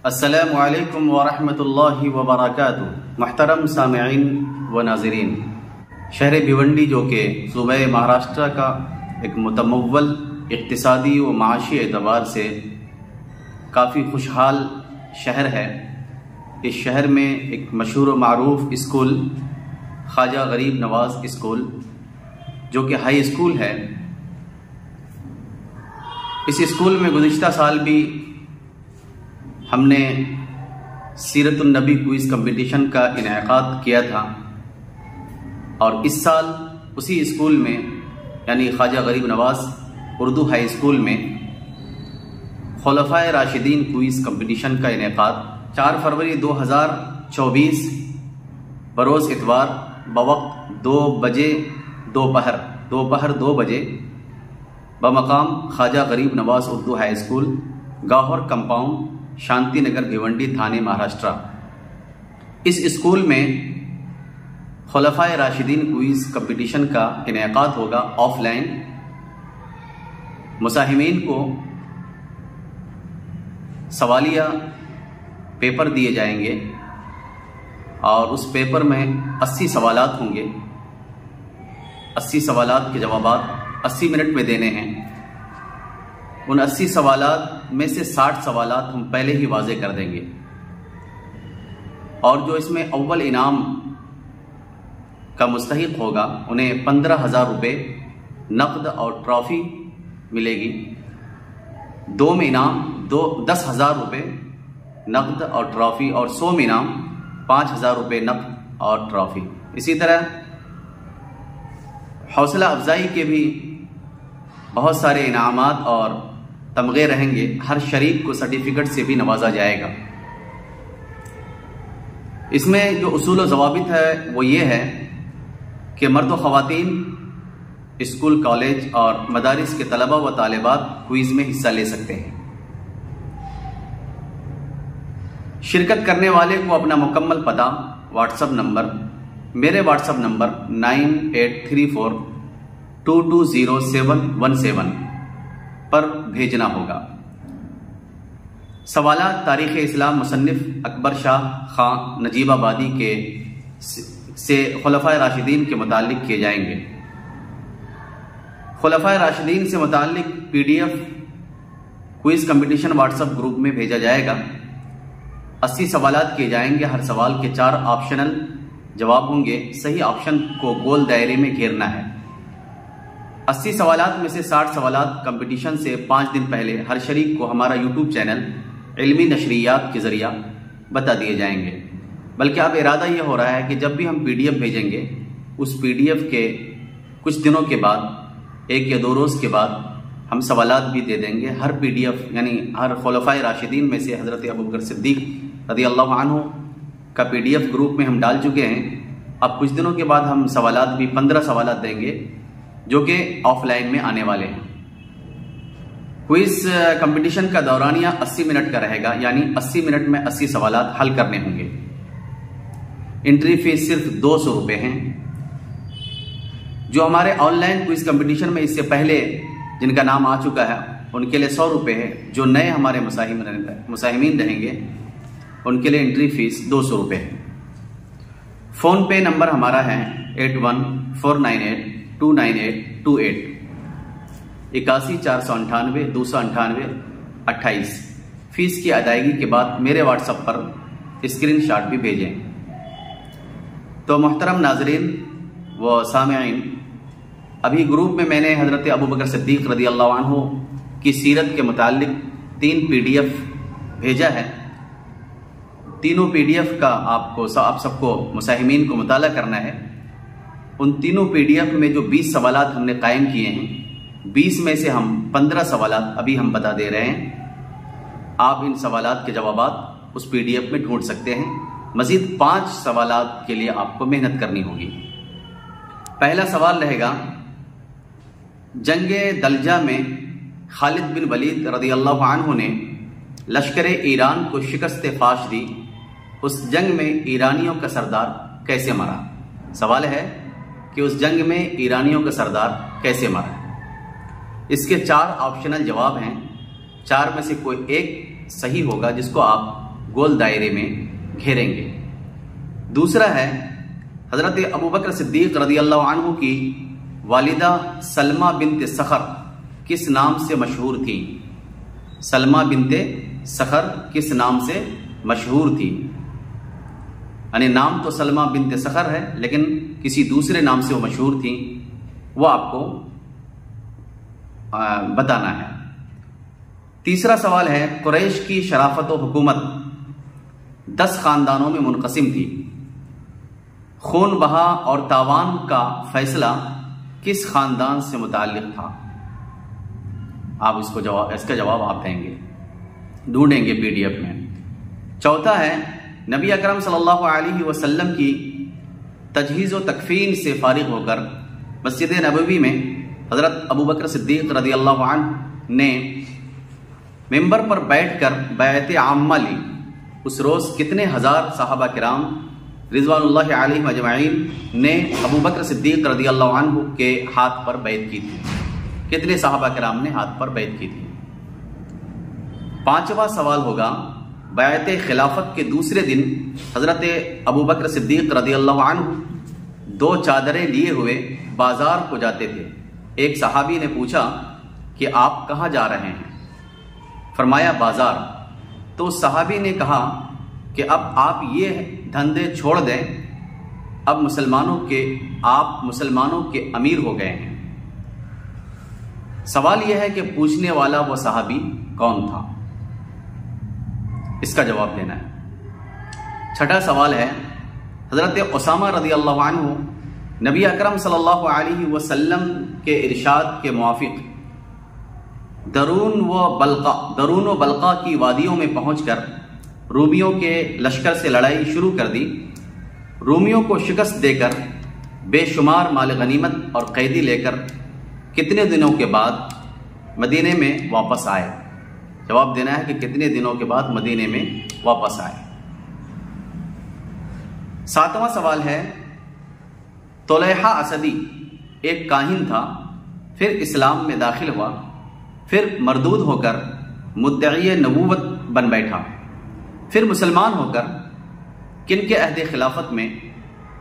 السلام علیکم ورحمۃ اللہ وبرکاتہ۔ محترم سامعین و ناظرین، شہر بھیونڈی جو کہ صوبہ مہاراشٹر کا ایک متمول اقتصادی و معاشی اعتبار سے کافی خوشحال شہر ہے، اس شہر میں ایک مشہور و معروف اسکول خواجہ غریب نواز اسکول جو کہ ہائی اسکول ہے، اس اسکول میں گزشتہ سال بھی ہم نے سیرت النبی کوئز کمپٹیشن کا انعقاد کیا تھا، اور اس سال اسی اسکول میں یعنی خواجہ غریب نواز اردو ہائی اسکول میں خلفائے راشدین کوئز کمپٹیشن کا انعقاد 4 فروری 2024 بروز اتوار بوقت 2 بجے دوپہر 2 بجے بمقام خواجہ غریب نواز اردو ہائی اسکول، گاہور کمپاؤنڈ، شانتی نگر بھیونڈی، تھانے، مہاراشٹر۔ اس اسکول میں خلفائے راشدین کوئز کمپٹیشن کا انعقاد ہوگا آف لائن۔ مساہمین کو سوالیہ پیپر دیے جائیں گے اور اس پیپر میں 80 سوالات ہوں گے۔ 80 سوالات کے جوابات 80 منٹ میں دینے ہیں۔ ان 80 سوالات میں سے 60 سوالات ہم پہلے ہی واضح کر دیں گے، اور جو اس میں اول انعام کا مستحق ہوگا انہیں 15,000 روپے نقد اور ٹرافی ملے گی۔ دوم انعام 10,000 روپے نقد اور ٹرافی، اور سوم انعام 5,000 روپے نقد اور ٹرافی۔ اسی طرح حوصلہ افزائی کے بھی بہت سارے انعامات اور تمغے رہیں گے۔ ہر شریک کو سرٹیفکیٹ سے بھی نوازا جائے گا۔ اس میں جو اصول و ضوابط ہے وہ یہ ہے کہ مرد و خواتین اسکول، کالج اور مدارس کے طلبہ و طالبات کوئز میں حصہ لے سکتے ہیں۔ شرکت کرنے والے کو اپنا مکمل پتہ، واٹس ایپ نمبر، میرے واٹس ایپ نمبر 9834 220717 پر بھیجنا ہوگا۔ سوالات تاریخ اسلام مصنف اکبر شاہ خان نجیب آبادی کے سے خلفائے راشدین کے متعلق کیے جائیں گے۔ خلفائے راشدین سے متعلق PDF quiz competition what's app group میں بھیجا جائے گا۔ 80 سوالات کیے جائیں گے، ہر سوال کے 4 آپشنل جواب ہوں گے، صحیح آپشن کو گول دائرے میں گھیرنا ہے۔ 80 سوالات میں سے 60 سوالات کمپٹیشن سے 5 دن پہلے ہر شریک کو ہمارا YouTube چینل علمی نشریات کے ذریعہ بتا دیے جائیں گے۔ بلکہ اب ارادہ یہ ہو رہا ہے کہ جب بھی ہم PDF بھیجیں گے، اس PDF کے کچھ دنوں کے بعد، 1 یا 2 روز کے بعد ہم سوالات بھی دے دیں گے۔ ہر PDF یعنی ہر خلفائے راشدین میں سے حضرت ابوبکر صدیق رضی اللہ عنہ کا PDF گروپ میں ہم ڈال چکے ہیں۔ اب کچھ دنوں کے بعد ہم سوالات بھی 15 سوالات دیں گے جو کہ آف لائن میں آنے والے ہیں۔ کوئز کمپٹیشن کا دورانیہ 80 منٹ کا رہے گا، یعنی 80 منٹ میں 80 سوالات حل کرنے ہوں گے۔ انٹری فیس صرف 200 روپے ہیں۔ جو ہمارے آن لائن کوئز کمپٹیشن میں اس سے پہلے جن کا نام آ چکا ہے ان کے لیے 100 روپے ہے۔ جو نئے ہمارے مساہمین رہیں گے ان کے لیے انٹری فیس 200 روپے ہے۔ فون پے نمبر ہمارا ہے 8149829828 81 498 298 28۔ فیس کی ادائیگی کے بعد میرے واٹس ایپ پر اسکرین شاٹ بھی بھیجیں۔ تو محترم ناظرین و سامعین، ابھی گروپ میں میں نے حضرت ابوبکر صدیق رضی اللہ عنہ کی سیرت کے متعلق 3 PDF بھیجا ہے۔ تینوں PDF کا آپ سب کو مساہمین کو مطالعہ کرنا ہے۔ ان تینوں PDF میں جو 20 سوالات ہم نے قائم کیے ہیں، 20 میں سے ہم 15 سوالات ابھی ہم بتا دے رہے ہیں۔ آپ ان سوالات کے جوابات اس PDF میں ڈھونڈ سکتے ہیں۔ مزید 5 سوالات کے لیے آپ کو محنت کرنی ہوگی۔ پہلا سوال رہے گا، جنگ دلجہ میں خالد بن ولید رضی اللہ عنہ نے لشکر ایران کو شکست فاش دی، اس جنگ میں ایرانیوں کا سردار کیسے مرا؟ سوال ہے کہ اس جنگ میں ایرانیوں کا سردار کیسے مرا؟ اس کے 4 آپشنل جواب ہیں، 4 میں سے کوئی ایک صحیح ہوگا جس کو آپ گول دائرے میں گھیریں گے۔ دوسرا ہے حضرت ابوبکر صدیق رضی اللہ عنہ کی والدہ سلمہ بنت صخر کس نام سے مشہور تھیں؟ سلمہ بنت صخر کس نام سے مشہور تھی؟ یعنی نام تو سلمہ بنت صخر ہے لیکن کسی دوسرے نام سے وہ مشہور تھیں، وہ آپ کو بتانا ہے۔ تیسرا سوال ہے قریش کی شرافت و حکومت 10 خاندانوں میں منقسم تھی، خون بہا اور تاوان کا فیصلہ کس خاندان سے متعلق تھا؟ آپ اس کا جواب آپ دیں گے، ڈھونڈیں گے PDF میں۔ چوتھا ہے نبی اکرم صلی اللہ علیہ وسلم کی تجہیز و تکفین سے فارغ ہو کر مسجد نبوی میں حضرت ابوبکر صدیق رضی اللہ عنہ نے ممبر پر بیٹھ کر بیعت عامہ لی، اس روز کتنے ہزار صحابہ کرام رضوان اللہ علیہم اجمعین نے ابوبکر صدیق رضی اللہ عنہ کے ہاتھ پر بیعت کی تھی؟ کتنے صحابہ کرام نے ہاتھ پر بیعت کی تھی؟ پانچواں سوال ہوگا بیعت خلافت کے دوسرے دن حضرت ابوبکر صدیق رضی اللہ عنہ 2 چادریں لیے ہوئے بازار کو جاتے تھے۔ ایک صحابی نے پوچھا کہ آپ کہاں جا رہے ہیں؟ فرمایا بازار۔ تو اس صحابی نے کہا کہ اب آپ یہ دھندے چھوڑ دیں، اب آپ مسلمانوں کے امیر ہو گئے ہیں۔ سوال یہ ہے کہ پوچھنے والا وہ صحابی کون تھا؟ اس کا جواب دینا ہے۔ چھٹا سوال ہے حضرت اسامہ رضی اللہ عنہ نبی اکرم صلی اللہ علیہ وسلم کے ارشاد کے موافق درون و بلقا کی وادیوں میں پہنچ کر رومیوں کے لشکر سے لڑائی شروع کر دی، رومیوں کو شکست دے کر بے شمار مال غنیمت اور قیدی لے کر کتنے دنوں کے بعد مدینے میں واپس آئے؟ جواب دینا ہے کہ کتنے دنوں کے بعد مدینے میں واپس آئے۔ ساتواں سوال ہے طلیحہ اسدی ایک کاہن تھا، پھر اسلام میں داخل ہوا، پھر مردود ہو کر مدعی نبوت بن بیٹھا، پھر مسلمان ہو کر کن کے عہد خلافت میں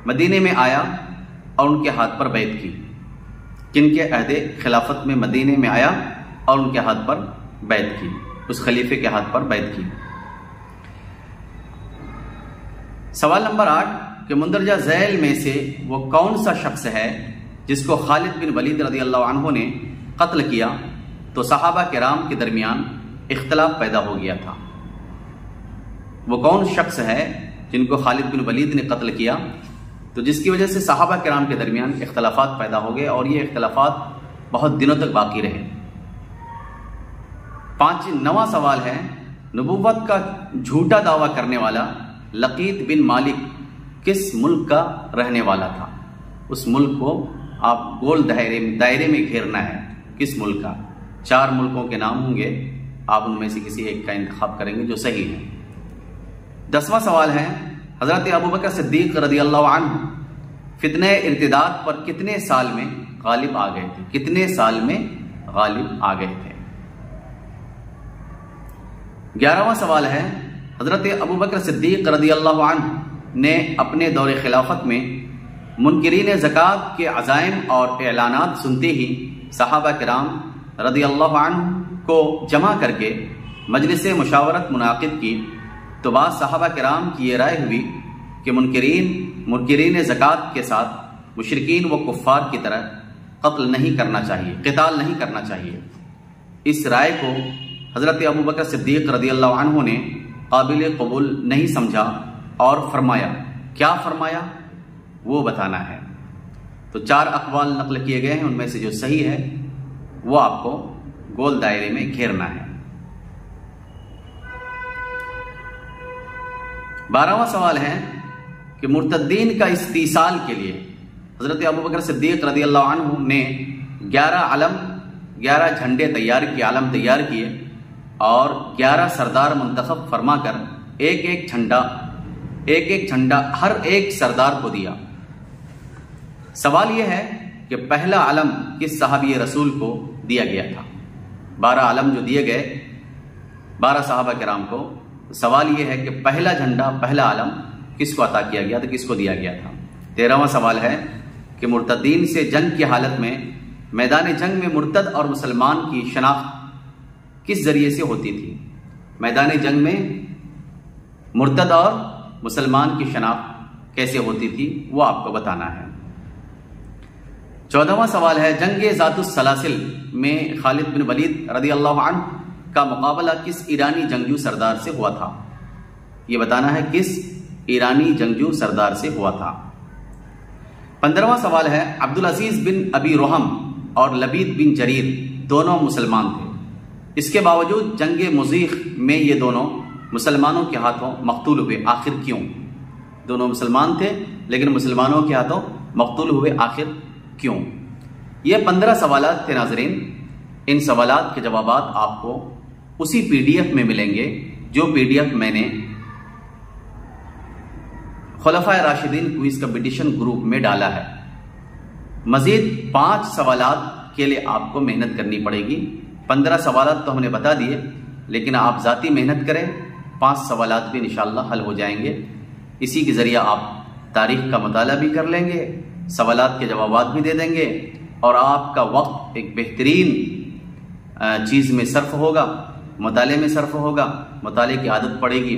مدینے میں آیا اور ان کے ہاتھ پر بیعت کی؟ کن کے عہد خلافت میں مدینے میں آیا اور ان کے ہاتھ پر بیعت کی؟ اس خلیفے کے ہاتھ پر بیعت کی۔ سوال نمبر 8 کہ مندرجہ ذیل میں سے وہ کون سا شخص ہے جس کو خالد بن ولید رضی اللہ عنہ نے قتل کیا تو صحابہ کرام کے درمیان اختلاف پیدا ہو گیا تھا؟ وہ کون شخص ہے جن کو خالد بن ولید نے قتل کیا تو جس کی وجہ سے صحابہ کرام کے درمیان اختلافات پیدا ہو گئے اور یہ اختلافات بہت دنوں تک باقی رہے۔ 9واں سوال ہے نبوت کا جھوٹا دعویٰ کرنے والا لقیط بن مالک کس ملک کا رہنے والا تھا؟ اس ملک کو آپ گول دائرے میں گھیرنا ہے، کس ملک کا؟ 4 ملکوں کے نام ہوں گے، آپ ان میں سے کسی ایک کا انتخاب کریں گے جو صحیح ہے۔ 10واں سوال ہے حضرت ابوبکر صدیق رضی اللہ عنہ فتنہ ارتداد پر کتنے سال میں غالب آ گئے تھے؟ کتنے سال میں غالب آ گئے تھے؟ 11واں سوال ہے حضرت ابوبکر صدیق رضی اللہ عنہ نے اپنے دور خلافت میں منکرین زکوٰۃ کے عزائم اور اعلانات سنتے ہی صحابہ کرام رضی اللہ عنہ کو جمع کر کے مجلس مشاورت منعقد کی تو بعض صحابہ کرام کی یہ رائے ہوئی کہ منکرین زکوٰۃ کے ساتھ مشرکین و کفار کی طرح قتال نہیں کرنا چاہیے۔ اس رائے کو حضرت ابوبکر صدیق رضی اللہ عنہ نے قابل قبول نہیں سمجھا اور فرمایا، کیا فرمایا وہ بتانا ہے۔ تو 4 اقوال نقل کیے گئے ہیں، ان میں سے جو صحیح ہے وہ آپ کو گول دائرے میں گھیرنا ہے۔ 12واں سوال ہے کہ مرتدین کا استیصال کے لیے حضرت ابوبکر صدیق رضی اللہ عنہ نے 11 جھنڈے علم تیار کیے اور 11 سردار منتخب فرما کر ایک ایک جھنڈا ہر ایک سردار کو دیا۔ سوال یہ ہے کہ پہلا علم کس صحابی رسول کو دیا گیا تھا؟ 12 علم جو دیے گئے 12 صحابہ کرام کو سوال یہ ہے کہ پہلا جھنڈا، پہلا علم کس کو عطا کیا گیا تھا، کس کو دیا گیا تھا؟ 13واں سوال ہے کہ مرتدین سے جنگ کی حالت میں میدان جنگ میں مرتد اور مسلمان کی شناخت کس ذریعے سے ہوتی تھی؟ میدان جنگ میں مرتد اور مسلمان کی شناخت کیسے ہوتی تھی وہ آپ کو بتانا ہے۔ 14واں سوال ہے جنگ ذات السلاسل میں خالد بن ولید رضی اللہ عنہ کا مقابلہ کس ایرانی جنگجو سردار سے ہوا تھا؟ یہ بتانا ہے کس ایرانی جنگجو سردار سے ہوا تھا۔ 15واں سوال ہے عبدالعزیز بن ابی رحم اور لبید بن جریر دونوں مسلمان تھے، اس کے باوجود جنگ مزیخ میں یہ دونوں مسلمانوں کے ہاتھوں مقتول ہوئے، آخر کیوں؟ دونوں مسلمان تھے لیکن مسلمانوں کے ہاتھوں مقتول ہوئے، آخر کیوں؟ یہ 15 سوالات تھے ناظرین۔ ان سوالات کے جوابات آپ کو اسی پی ڈی ایف میں ملیں گے جو پی ڈی ایف میں نے خلفائے راشدین کوئز کمپٹیشن گروپ میں ڈالا ہے۔ مزید 5 سوالات کے لیے آپ کو محنت کرنی پڑے گی۔ 15 سوالات تو ہم نے بتا دیے، لیکن آپ ذاتی محنت کریں، 5 سوالات بھی انشاءاللہ حل ہو جائیں گے۔ اسی کے ذریعہ آپ تاریخ کا مطالعہ بھی کر لیں گے، سوالات کے جوابات بھی دے دیں گے، اور آپ کا وقت ایک بہترین چیز میں صرف ہوگا، مطالعے میں صرف ہوگا، مطالعے کی عادت پڑے گی،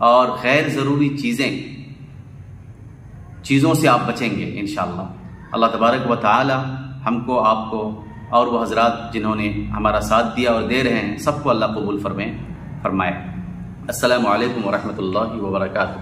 اور غیر ضروری چیزوں سے آپ بچیں گے انشاءاللہ۔ اللہ تبارک و تعالی ہم کو، آپ کو، اور وہ حضرات جنہوں نے ہمارا ساتھ دیا اور دے رہے ہیں، سب کو اللہ قبول فرمائے۔ السلام علیکم ورحمۃ اللہ وبرکاتہ۔